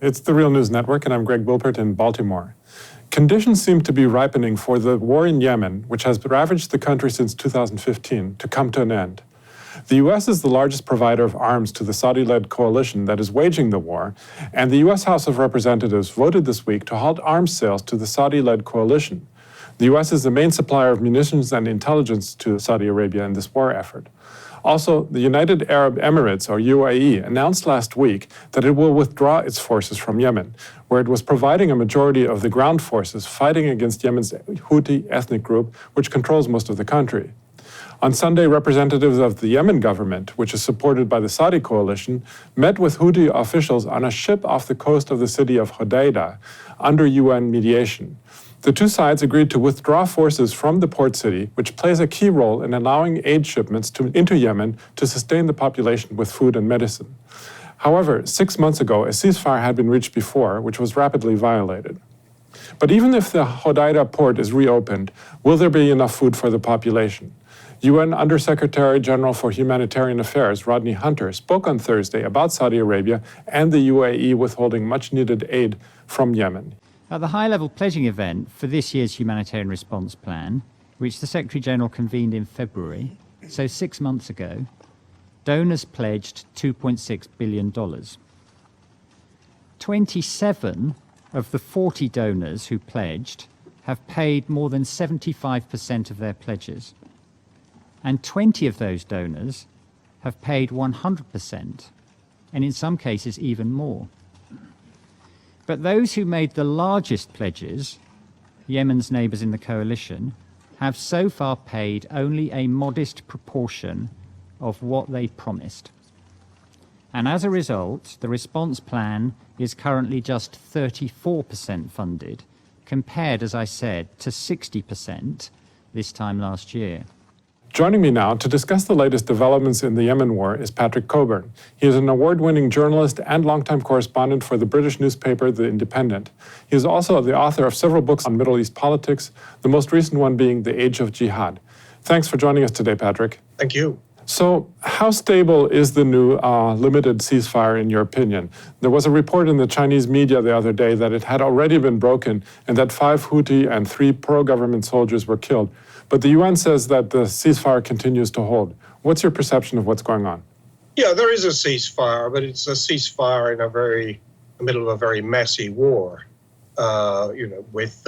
It's the Real News Network, and I'm Greg Wilpert in Baltimore. Conditions seem to be ripening for the war in Yemen, which has ravaged the country since 2015, to come to an end. The U.S. is the largest provider of arms to the Saudi-led coalition that is waging the war, and the U.S. House of Representatives voted this week to halt arms sales to the Saudi-led coalition. The U.S. is the main supplier of munitions and intelligence to Saudi Arabia in this war effort. Also, the United Arab Emirates, or UAE, announced last week that it will withdraw its forces from Yemen, where it was providing a majority of the ground forces fighting against Yemen's Houthi ethnic group, which controls most of the country. On Sunday, representatives of the Yemen government, which is supported by the Saudi coalition, met with Houthi officials on a ship off the coast of the city of Hodeidah under UN mediation. The two sides agreed to withdraw forces from the port city, which plays a key role in allowing aid shipments into Yemen to sustain the population with food and medicine. However, 6 months ago, a ceasefire had been reached before, which was rapidly violated. But even if the Hodeidah port is reopened, will there be enough food for the population? UN Undersecretary General for Humanitarian Affairs Rodney Hunter spoke on Thursday about Saudi Arabia and the UAE withholding much-needed aid from Yemen. At the high-level pledging event for this year's humanitarian response plan, which the Secretary-General convened in February, so 6 months ago, donors pledged $2.6 billion. 27 of the 40 donors who pledged have paid more than 75% of their pledges. And 20 of those donors have paid 100%, and in some cases even more. But those who made the largest pledges, Yemen's neighbours in the coalition, have so far paid only a modest proportion of what they promised. And as a result, the response plan is currently just 34% funded, compared, as I said, to 60% this time last year. Joining me now to discuss the latest developments in the Yemen war is Patrick Cockburn. He is an award-winning journalist and longtime correspondent for the British newspaper The Independent. He is also the author of several books on Middle East politics, the most recent one being The Age of Jihad. Thanks for joining us today, Patrick. Thank you. So, how stable is the new limited ceasefire in your opinion? There was a report in the Chinese media the other day that it had already been broken and that 5 Houthi and 3 pro-government soldiers were killed. But the UN says that the ceasefire continues to hold. What's your perception of what's going on? Yeah, there is a ceasefire, but it's a ceasefire in the middle of a very messy war, with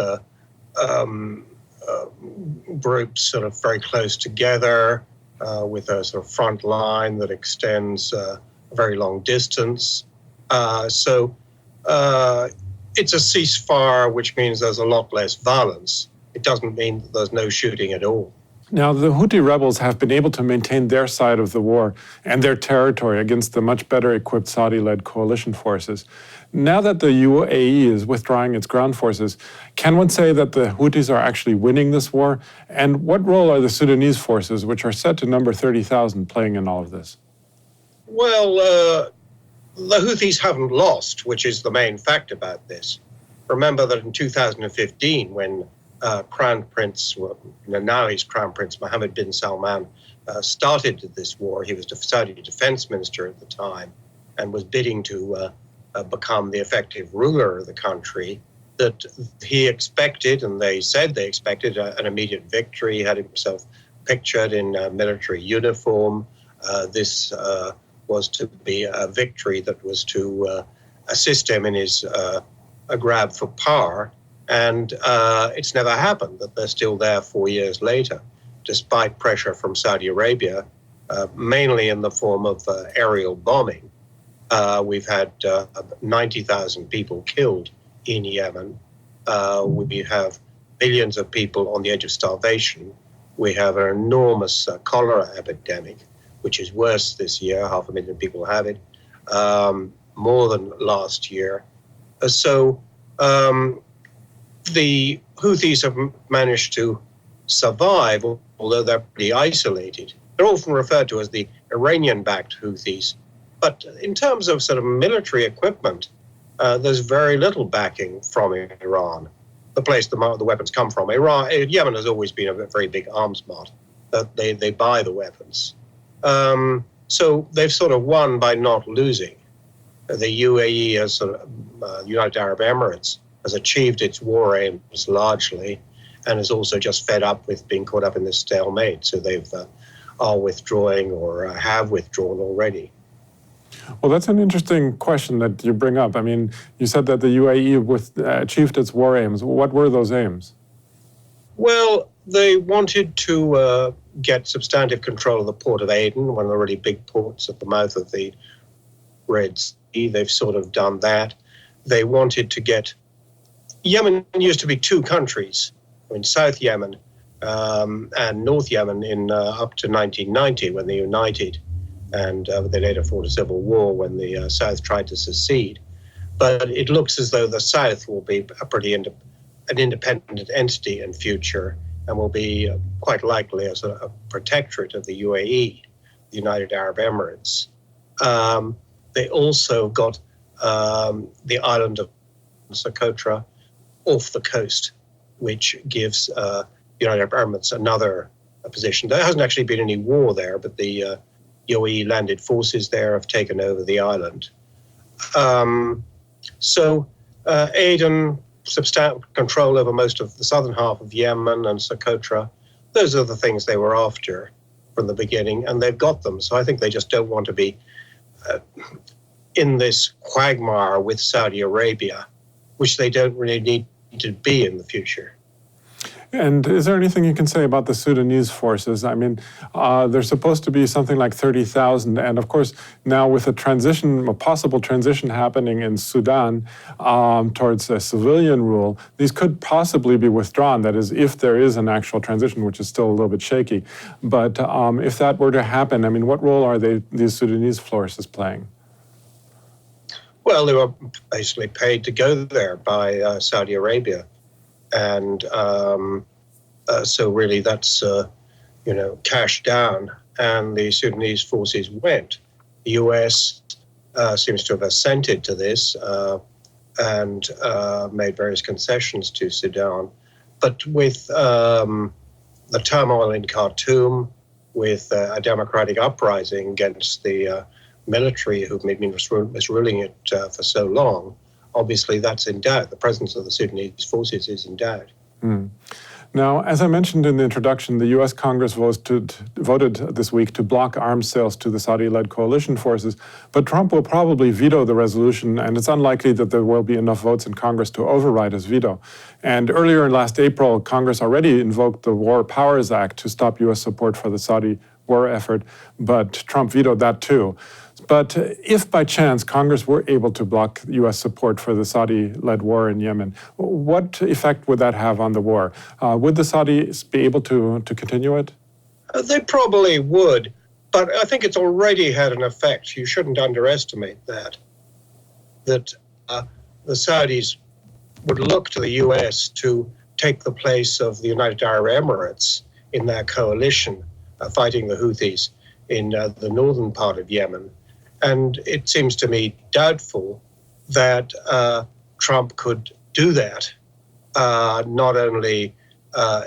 groups sort of very close together, with a sort of front line that extends a very long distance. So it's a ceasefire, which means there's a lot less violence. It doesn't mean that there's no shooting at all. Now, the Houthi rebels have been able to maintain their side of the war and their territory against the much better equipped Saudi-led coalition forces. Now that the UAE is withdrawing its ground forces, can one say that the Houthis are actually winning this war? And what role are the Sudanese forces, which are said to number 30,000, playing in all of this? Well, the Houthis haven't lost, which is the main fact about this. Remember that in 2015, when now he's Crown Prince Mohammed bin Salman, started this war. He was the Saudi defense minister at the time and was bidding to become the effective ruler of the country, that he expected, and they said they expected, an immediate victory. He had himself pictured in military uniform. This was to be a victory that was to assist him in his grab for power. And it's never happened, that they're still there 4 years later, despite pressure from Saudi Arabia, mainly in the form of aerial bombing. We've had 90,000 people killed in Yemen. We have millions of people on the edge of starvation. We have an enormous cholera epidemic, which is worse this year. 500,000 people have it, more than last year. The Houthis have managed to survive, although they're pretty isolated. They're often referred to as the Iranian-backed Houthis. But in terms of sort of military equipment, there's very little backing from Iran, the place the weapons come from. Yemen has always been a very big arms mart. They buy the weapons. So they've sort of won by not losing. the UAE, as United Arab Emirates, has achieved its war aims largely, and is also just fed up with being caught up in this stalemate. So they've are withdrawing or have withdrawn already. Well, that's an interesting question that you bring up. I mean, you said that the UAE achieved its war aims. What were those aims? Well, they wanted to get substantive control of the port of Aden, one of the really big ports at the mouth of the Red Sea. They've sort of done that. They wanted to get... Yemen used to be two countries, I mean, South Yemen and North Yemen in up to 1990 when they united, and they later fought a civil war when the South tried to secede. But it looks as though the South will be an independent entity in future, and will be quite likely as a protectorate of the UAE, the United Arab Emirates. They also got the island of Socotra off the coast, which gives United Arab Emirates another position. There hasn't actually been any war there, but the UAE landed forces there have taken over the island. Aden, substantial control over most of the southern half of Yemen and Socotra, those are the things they were after from the beginning, and they've got them. So I think they just don't want to be in this quagmire with Saudi Arabia, which they don't really need to be in the future. And is there anything you can say about the Sudanese forces? I mean, there's supposed to be something like 30,000. And of course, now with a possible transition happening in Sudan towards a civilian rule, these could possibly be withdrawn. That is, if there is an actual transition, which is still a little bit shaky. But if that were to happen, I mean, what role are these Sudanese forces playing? Well, they were basically paid to go there by Saudi Arabia. And so really that's, cash down, and the Sudanese forces went. The US seems to have assented to this and made various concessions to Sudan. But with the turmoil in Khartoum, with a democratic uprising against the military who've been misruling it for so long, obviously that's in doubt. The presence of the Sudanese forces is in doubt. Now, as I mentioned in the introduction, the U.S. Congress voted this week to block arms sales to the Saudi-led coalition forces, but Trump will probably veto the resolution, and it's unlikely that there will be enough votes in Congress to override his veto. And earlier in last April, Congress already invoked the War Powers Act to stop U.S. support for the Saudi war effort, but Trump vetoed that too. But if by chance Congress were able to block U.S. support for the Saudi-led war in Yemen, what effect would that have on the war? Would the Saudis be able to continue it? They probably would, but I think it's already had an effect. You shouldn't underestimate that the Saudis would look to the U.S. to take the place of the United Arab Emirates in their coalition fighting the Houthis in the northern part of Yemen. And it seems to me doubtful that Trump could do that, not only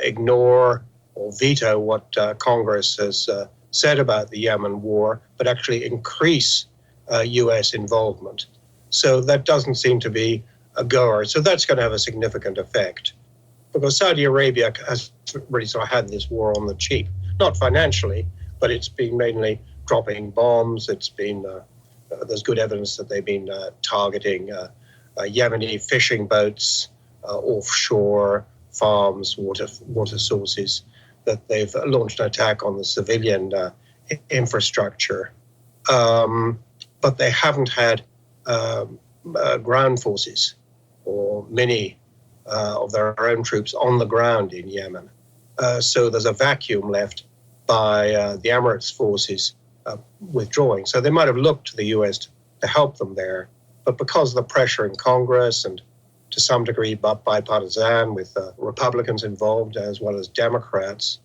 ignore or veto what Congress has said about the Yemen war, but actually increase U.S. involvement. So that doesn't seem to be a goer. So that's going to have a significant effect, because Saudi Arabia has really sort of had this war on the cheap, not financially, but it's been mainly dropping bombs. It's been there's good evidence that they've been targeting Yemeni fishing boats, offshore farms, water sources. That they've launched an attack on the civilian infrastructure, but they haven't had ground forces or many of their own troops on the ground in Yemen. So there's a vacuum left by the Emirates forces withdrawing. So they might have looked to the US to help them there, but because of the pressure in Congress and to some degree bipartisan with Republicans involved as well as Democrats,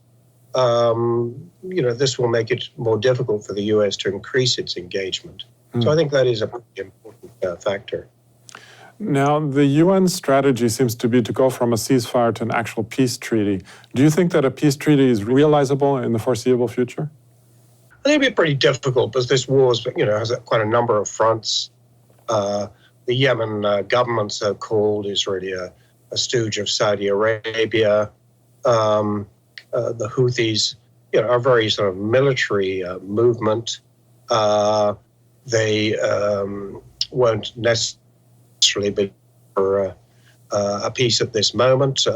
this will make it more difficult for the US to increase its engagement. So I think that is a pretty important factor. Now, the UN strategy seems to be to go from a ceasefire to an actual peace treaty. Do you think that a peace treaty is realizable in the foreseeable future? I think it'd be pretty difficult because this war has quite a number of fronts. The Yemen government, so-called, is really a stooge of Saudi Arabia. The Houthis, are a very sort of military movement. They won't necessarily be for a peace at this moment.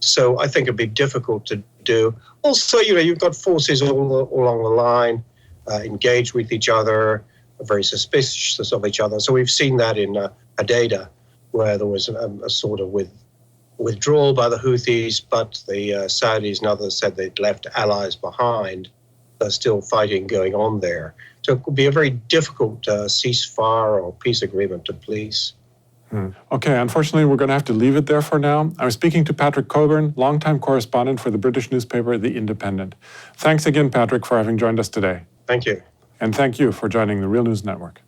So I think it'd be difficult to do. Also, you've got forces all along the line, engaged with each other, very suspicious of each other. So we've seen that in Hodeidah, where there was a sort of withdrawal by the Houthis, but the Saudis and others said they'd left allies behind. There's still fighting going on there. So it would be a very difficult ceasefire or peace agreement to please. Okay, unfortunately, we're going to have to leave it there for now. I was speaking to Patrick Cockburn, longtime correspondent for the British newspaper The Independent. Thanks again, Patrick, for having joined us today. Thank you. And thank you for joining the Real News Network.